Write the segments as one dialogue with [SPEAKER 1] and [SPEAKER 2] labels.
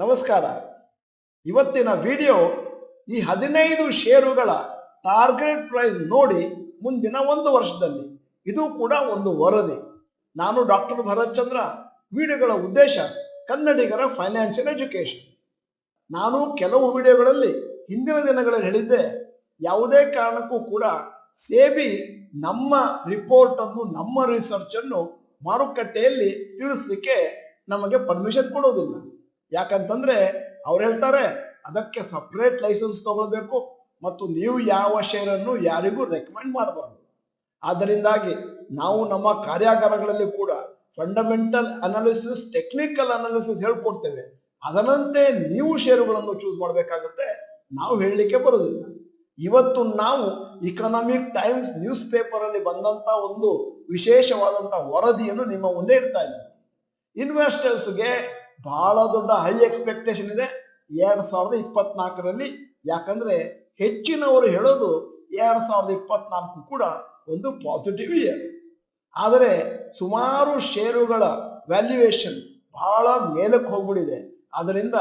[SPEAKER 1] ನಮಸ್ಕಾರ. ಇವತ್ತಿನ ವಿಡಿಯೋ ಈ 15 ಷೇರುಗಳ ಟಾರ್ಗೆಟ್ ಪ್ರೈಸ್ ನೋಡಿ ಮುಂದಿನ 1 ವರ್ಷದಲ್ಲಿ. ಇದು ಕೂಡ ಒಂದು ವರದಿ. ನಾನು ಡಾಕ್ಟರ್ ಭರತ್ ಚಂದ್ರ. ವಿಡಿಯೋಗಳ ಉದ್ದೇಶ ಕನ್ನಡಿಗರ ಫೈನಾನ್ಷಿಯಲ್ ಎಜುಕೇಶನ್. ನಾನು ಕೆಲವು ವಿಡಿಯೋಗಳಲ್ಲಿ ಹಿಂದಿನ ದಿನಗಳಲ್ಲಿ ಹೇಳಿದ್ದೆ, ಯಾವುದೇ ಕಾರಣಕ್ಕೂ ಕೂಡ ಸೇಬಿ ನಮ್ಮ ರಿಪೋರ್ಟ್ ಅನ್ನು, ನಮ್ಮ ರಿಸರ್ಚ್ ಅನ್ನು ಮಾರುಕಟ್ಟೆಯಲ್ಲಿ ತಿಳಿಸ್ಲಿಕ್ಕೆ ನಮಗೆ ಪರ್ಮಿಷನ್ ಕೊಡೋದಿಲ್ಲ. ಯಾಕಂತಂದ್ರೆ ಅವ್ರು ಹೇಳ್ತಾರೆ ಅದಕ್ಕೆ ಸಪರೇಟ್ ಲೈಸೆನ್ಸ್ ತಗೊಳ್ಬೇಕು ಮತ್ತು ನೀವು ಯಾವ ಶೇರನ್ನು ಯಾರಿಗೂ ರೆಕಮೆಂಡ್ ಮಾಡಬಾರ್ದು. ಆದ್ದರಿಂದಾಗಿ ನಾವು ನಮ್ಮ ಕಾರ್ಯಾಗಾರಗಳಲ್ಲಿ ಕೂಡ ಫಂಡಮೆಂಟಲ್ ಅನಾಲಿಸಿಸ್, ಟೆಕ್ನಿಕಲ್ ಅನಾಲಿಸಿಸ್ ಹೇಳ್ಕೊಡ್ತೇವೆ. ಅದರಂತೆ ನೀವು ಷೇರುಗಳನ್ನು ಚೂಸ್ ಮಾಡಬೇಕಾಗುತ್ತೆ. ನಾವು ಹೇಳಲಿಕ್ಕೆ ಬರೋದಿಲ್ಲ. ಇವತ್ತು ನಾವು ಇಕನಾಮಿಕ್ ಟೈಮ್ಸ್ ನ್ಯೂಸ್ ಪೇಪರ್ ಅಲ್ಲಿ ಬಂದಂತ ಒಂದು ವಿಶೇಷವಾದಂತಹ ವರದಿಯನ್ನು ನಿಮ್ಮ ಮುಂದೆ ಇಡ್ತಾ ಇದ್ದೇವೆ. ಇನ್ವೆಸ್ಟರ್ಸ್ಗೆ ಬಹಳ ದೊಡ್ಡ ಹೈ ಎಕ್ಸ್ಪೆಕ್ಟೇಷನ್ ಇದೆ 2024ರಲ್ಲಿ. ಯಾಕಂದ್ರೆ ಹೆಚ್ಚಿನವರು ಹೇಳೋದು 2024 ಕೂಡ ಒಂದು ಪಾಸಿಟಿವ್ ಇಯರ್. ಆದರೆ ಸುಮಾರು ಷೇರುಗಳ ವ್ಯಾಲ್ಯೂಯೇಷನ್ ಬಹಳ ಮೇಲಕ್ಕೆ ಹೋಗ್ಬಿಟ್ಟಿದೆ. ಅದರಿಂದ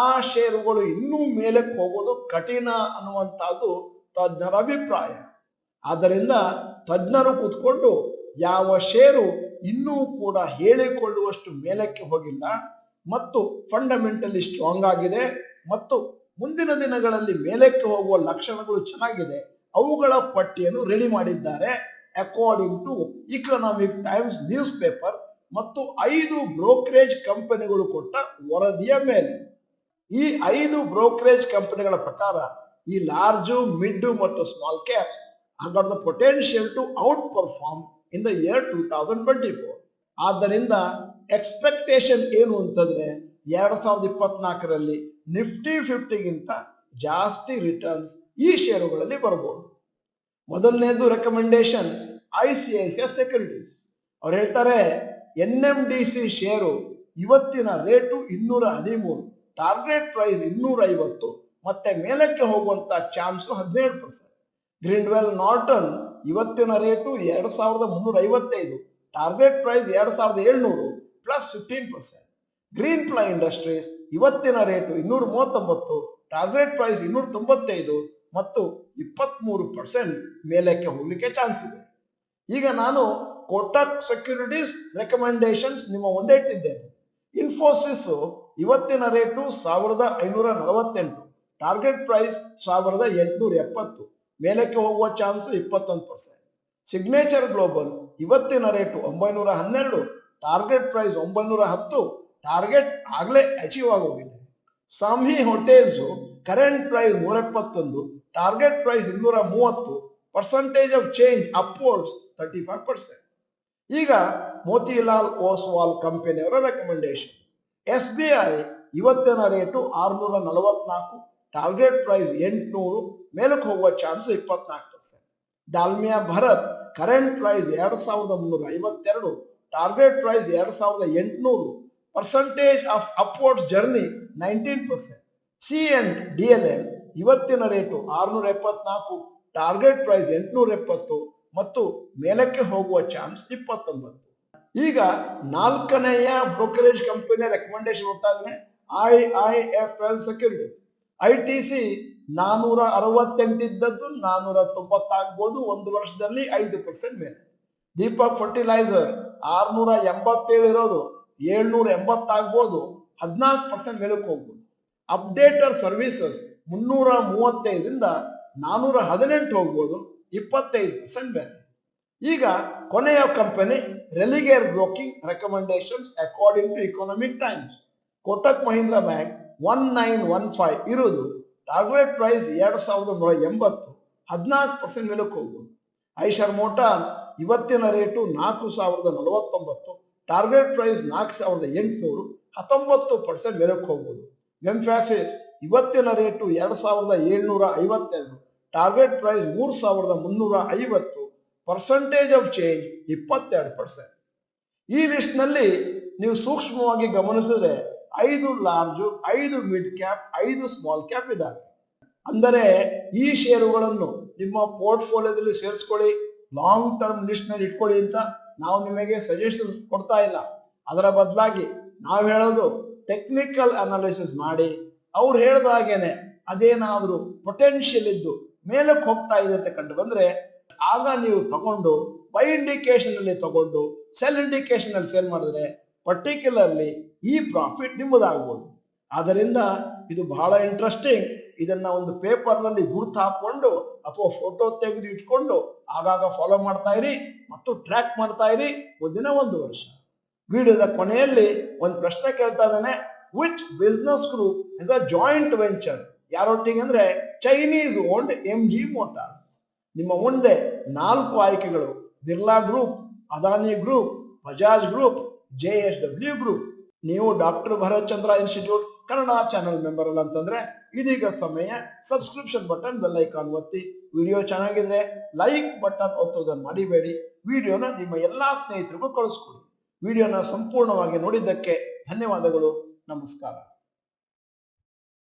[SPEAKER 1] ಆ ಷೇರುಗಳು ಇನ್ನೂ ಮೇಲಕ್ಕೆ ಹೋಗೋದು ಕಠಿಣ ಅನ್ನುವಂಥದ್ದು ತಜ್ಞರ ಅಭಿಪ್ರಾಯ. ಆದ್ದರಿಂದ ತಜ್ಞರು ಕೂತ್ಕೊಂಡು ಯಾವ ಷೇರು ಇನ್ನೂ ಕೂಡ ಹೇಳಿಕೊಳ್ಳುವಷ್ಟು ಮೇಲಕ್ಕೆ ಹೋಗಿಲ್ಲ ಮತ್ತು ಫಂಡಮೆಂಟಲಿ ಸ್ಟ್ರಾಂಗ್ ಆಗಿದೆ ಮತ್ತು ಮುಂದಿನ ದಿನಗಳಲ್ಲಿ ಮೇಲಕ್ಕೆ ಹೋಗುವ ಲಕ್ಷಣಗಳು ಚೆನ್ನಾಗಿದೆ, ಅವುಗಳ ಪಟ್ಟಿಯನ್ನು ರೆಡಿ ಮಾಡಿದ್ದಾರೆ according to Economic Times news paper ಮತ್ತು 5 ಬ್ರೋಕರೇಜ್ ಕಂಪನಿಗಳು ಕೊಟ್ಟ ವರದಿಯ ಮೇಲೆ. ಈ 5 ಬ್ರೋಕರೇಜ್ ಕಂಪನಿಗಳ ಪ್ರಕಾರ ಈ ಲಾರ್ಜ್, ಮಿಡ್ ಮತ್ತು small caps have got the potential to outperform in the year 2024. ಆದ್ದರಿಂದ ಎಕ್ಸ್ಪೆಕ್ಟೇಷನ್ ಏನು ಅಂತಂದ್ರೆ 2024ರಲ್ಲಿ ನಿಫ್ಟಿ 50ಗಿಂತ ಜಾಸ್ತಿ ರಿಟರ್ನ್ಸ್ ಈ ಷೇರುಗಳಲ್ಲಿ ಬರಬಹುದು. ಮೊದಲನೇದು ರೆಕಮೆಂಡೇಶನ್ ICICI ಸೆಕ್ಯೂರಿಟೀಸ್. ಅವ್ರು ಹೇಳ್ತಾರೆ NMDC ಷೇರು ಇವತ್ತಿನ ರೇಟು 213, ಟಾರ್ಗೆಟ್ ಪ್ರೈಸ್ 250 ಮತ್ತೆ ಮೇಲಕ್ಕೆ ಹೋಗುವಂತ ಚಾನ್ಸ್ 17%. ಗ್ರೀನ್ವೆಲ್ ನಾರ್ಟನ್ ಇವತ್ತಿನ rate 2355, target price 2700 plus 15%. Greenply Industries ಇವತ್ತಿನ ರೇಟು 239, ಟಾರ್ಗೆಟ್ ಪ್ರೈಸ್ 295 ಮತ್ತು 23% ಮೇಲಕ್ಕೆ ಹೋಗ್ಲಿಕ್ಕೆ ಚಾನ್ಸ್ ಇದೆ. ಈಗ ನಾನು ಕೋಟಕ್ ಸೆಕ್ಯೂರಿಟೀಸ್ ರೆಕಮೆಂಡೇಶನ್ಸ್ ನಿಮ್ಮ ಮುಂದೆ ಇಟ್ಟಿದ್ದೇನೆ. ಇನ್ಫೋಸಿಸ್ ಇವತ್ತಿನ ರೇಟು 1548, ಟಾರ್ಗೆಟ್ ಪ್ರೈಸ್ 1870, ಮೇಲಕ್ಕೆ ಹೋಗುವ ಚಾನ್ಸ್ 21%. ಸಿಗ್ನೇಚರ್ ಗ್ಲೋಬಲ್ ಇವತ್ತಿನ ರೇಟು 912, ಟಾರ್ಗೆಟ್ ಪ್ರೈಸ್ 910, ಟಾರ್ಗೆಟ್ ಆಗ್ಲೇ ಅಚೀವ್ ಆಗೋಗಿದೆ. Samhi hotels current price 171, target price 230, percentage of change upwards 35%. ಈಗ ಮೋತಿಲಾಲ್ ಓಸ್ವಾಲ್ ಕಂಪನಿಯವರ ರೆಕಮೆಂಡೇಶನ್. SBI ಇವತ್ತಿನ ರೇಟು 644, ಟಾರ್ಗೆಟ್ ಪ್ರೈಸ್ 800, ಮೇಲಕ್ಕೆ ಹೋಗುವ chance 24%. Dalmia Bharat current price 2352, target price 2800, percentage of upwards journey 19%. CNDLL ಇವತ್ತಿನ rate 674, target price 870 ಮತ್ತು ಮೇಲಕ್ಕೆ ಹೋಗುವ ಚಾನ್ಸ್ 29. ಈಗ ನಾಲ್ಕನೆಯ ಬ್ರೋಕರೇಜ್ ಕಂಪನಿಯ ರೆಕಮೆಂಡೇಶನ್ ಹೋಗ್ತಾ ಇದ್ದೇನೆ. IIFL securities. ITC 468 ಇದ್ದದ್ದು 490 ಆಗ್ಬೋದು, 1 ವರ್ಷದಲ್ಲಿ 5% ಮೇಲೆ. ದೀಪಕ್ ಫರ್ಟಿಲೈಸರ್ 687 ಇರೋದು 780 ಆಗ್ಬೋದು, 14% ಮೇಲಕ್ಕೆ ಹೋಗ್ಬೋದು. ಅಪ್ಡೇಟರ್ ಸರ್ವಿಸಸ್ 335ರಿಂದ 418 ಹೋಗ್ಬೋದು, 25% ಮೇಲೆ. ಈಗ ಕೊನೆಯ company Religare Broking recommendations according to Economic Times. Kotak Mahindra Bank 1915 ಇರುವುದು, ಟಾರ್ಗೆಟ್ ಪ್ರೈಸ್ 2180, 14% ಮೇಲಕ್ಕೆ ಹೋಗ್ಬೋದು. ಐಷರ್ ಮೋಟಾರ್ಸ್ ಇವತ್ತಿನ ರೇಟು 4049, ಟಾರ್ಗೆಟ್ ಪ್ರೈಸ್ 4800, 19% ಮೇಲಕ್ಕೆ ಹೋಗ್ಬೋದು. ಎಂಫಾಸಿಸ್ ಇವತ್ತಿನ rate 2752, target price 3350, percentage of change 22%. ಈ ಲಿಸ್ಟ್ ನಲ್ಲಿ ನೀವು ಸೂಕ್ಷ್ಮವಾಗಿ ಗಮನಿಸಿದ್ರೆ 5 large, 5 mid cap, 5 small cap ಇದ್ದಾವೆ. ಅಂದರೆ ಈ ಷೇರುಗಳನ್ನು ನಿಮ್ಮ ಪೋರ್ಟ್ಫೋಲಿಯೋದಲ್ಲಿ ಸೇರಿಸ್ಕೊಳ್ಳಿ, ಲಾಂಗ್ ಟರ್ಮ್ ಲಿಸ್ಟ್ ನಲ್ಲಿ ಇಟ್ಕೊಳ್ಳಿ ಅಂತ ನಾವು ನಿಮಗೆ ಸಜೆಷನ್ ಕೊಡ್ತಾ ಇಲ್ಲ. ಅದರ ಬದಲಾಗಿ ನಾವು ಹೇಳೋದು ಟೆಕ್ನಿಕಲ್ ಅನಾಲಿಸಿಸ್ ಮಾಡಿ ಅವ್ರು ಹೇಳ್ದ ಹಾಗೇನೆ ಅದೇನಾದ್ರೂ ಪೊಟೆನ್ಷಿಯಲ್ ಇದ್ದು ಮೇಲಕ್ಕೆ ಹೋಗ್ತಾ ಇದೆ ಅಂತ ಕಂಡು ಬಂದ್ರೆ ಆಗ ನೀವು ತಗೊಂಡು ಬೈ ಇಂಡಿಕೇಶನ್ ಅಲ್ಲಿ ತಗೊಂಡು ಸೆಲ್ ಇಂಡಿಕೇಶನ್ ಅಲ್ಲಿ ಸೇಲ್ ಮಾಡಿದ್ರೆ ಪರ್ಟಿಕ್ಯುಲರ್ಲಿ ಈ ಪ್ರಾಫಿಟ್ ನಿಮ್ಮದಾಗ್ಬೋದು. ಆದ್ದರಿಂದ ಇದು ಬಹಳ ಇಂಟ್ರೆಸ್ಟಿಂಗ್. ಇದನ್ನ ಒಂದು ಪೇಪರ್ ನಲ್ಲಿ ಗುರುತು ಹಾಕೊಂಡು ಅಥವಾ ಫೋಟೋ ತೆಗೆದು ಇಟ್ಕೊಂಡು ಆಗಾಗ ಫಾಲೋ ಮಾಡ್ತಾ ಇರಿ ಮತ್ತು ಟ್ರ್ಯಾಕ್ ಮಾಡ್ತಾ ಇರಿ ಒಂದಿನ 1 ವರ್ಷ. ವಿಡಿಯೋದ ಕೊನೆಯಲ್ಲಿ ಒಂದು ಪ್ರಶ್ನೆ ಕೇಳ್ತಾ ಇದ್ದಾನೆ, which business group is a joint venture? ಯಾರೊಟ್ಟಿಗೆ ಅಂದ್ರೆ ಚೈನೀಸ್ ಓನ್ಡ್ MG ಮೋಟಾರ್ಸ್. ನಿಮ್ಮ ಮುಂದೆ 4 ಆಯ್ಕೆಗಳು: Birla group, Adani group, Bajaj group, JSW group. ನೀವು doctor Bharat Chandra institute Kannada channel member ಅಲ್ಲ ಅಂತಂದ್ರೆ ಇದೀಗ ಸಮಯ ಸಬ್ಸ್ಕ್ರಿಪ್ಷನ್ ಬಟನ್, ಬೆಲ್ ಐಕಾನ್ ಒತ್ತಿ. ವಿಡಿಯೋ ಚೆನ್ನಾಗಿದ್ರೆ ಲೈಕ್ ಬಟನ್ ಒತ್ತೋದನ್ನು ಮರಿಬೇಡಿ. ವಿಡಿಯೋನ ನಿಮ್ಮ ಎಲ್ಲಾ ಸ್ನೇಹಿತರಿಗೂ ಕಳಿಸ್ಕೊಡಿ. ವಿಡಿಯೋನ ಸಂಪೂರ್ಣವಾಗಿ ನೋಡಿದ್ದಕ್ಕೆ ಧನ್ಯವಾದಗಳು. ನಮಸ್ಕಾರ.